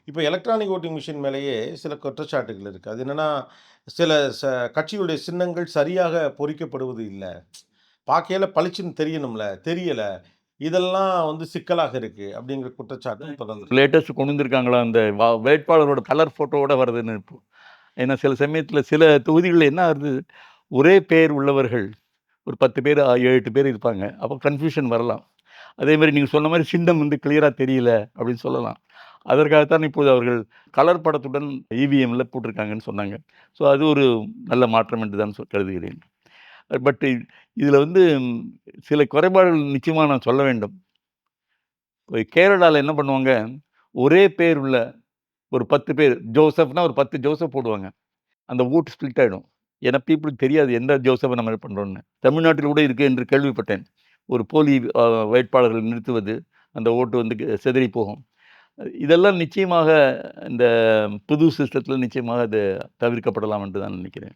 இப்ப electronic voting machine மேலேயே சில குற்றச்சாட்டுகள் இருக்கு. அது என்னன்னா, சில கட்சிகளுடைய சின்னங்கள் சரியாக பொறிக்கப்படுவது இல்ல. பார்க்கையில பளிச்சுன்னு தெரியணும்ல, தெரியல. இதெல்லாம் சிக்கலாக இருக்கு. அப்படிங்கிற குற்றச்சாட்டும் தொடர்ந்து. லேட்டஸ்ட் கொண்டு வந்திருக்காங்களா, அந்த வேட்பாளரோட கலர் ஃபோட்டோவோட வருதுன்னு இப்போ. ஏன்னா சில சமயத்தில சில தொகுதிகள்ல என்ன ஆகுது, ஒரே பெயர் உள்ளவர்கள் ஒரு 10 பேர், 7, 8 பேர் இருப்பாங்க. அப்போ கன்ஃப்யூஷன் வரலாம். அதேமாரி நீங்க சொன்ன மாரி சின்னம் கிளியரா தெரியல அப்படின்னு சொல்லலாம். அதற்காகத்தான் இப்போது அவர்கள் கலர் படத்துடன் இவிஎம்ல போட்டிருக்காங்கன்னு சொன்னாங்க. ஸோ அது ஒரு நல்ல மாற்றம் என்று தான் கருதுகிறேன். பட் இதில சில குறைபாடுகள் நிச்சயமா நான் சொல்ல வேண்டும். கேரளால என்ன பண்ணுவாங்க, ஒரே பேர் உள்ள ஒரு 10 பேர், ஜோசப்னா ஒரு 10 ஜோசப் போடுவாங்க. அந்த வோட் ஸ்ப்ளிட் ஆயிடும். ஏன்னா பீப்பிளுக்கு தெரியாது எந்த ஜோசப்ப நம்ம பண்றோம்ன்னு. தமிழ்நாட்டில் கூட இருக்கு என்று கேள்விப்பட்டேன். ஒரு போலி வேட்பாளர்கள் நிறுத்துவது, அந்த ஓட்டு சிதறி போகும். இதெல்லாம் நிச்சயமாக இந்த புது சிஸ்டத்தில நிச்சயமாக அது தவிர்க்கப்படலாம் என்று தான் நினைக்கிறேன்.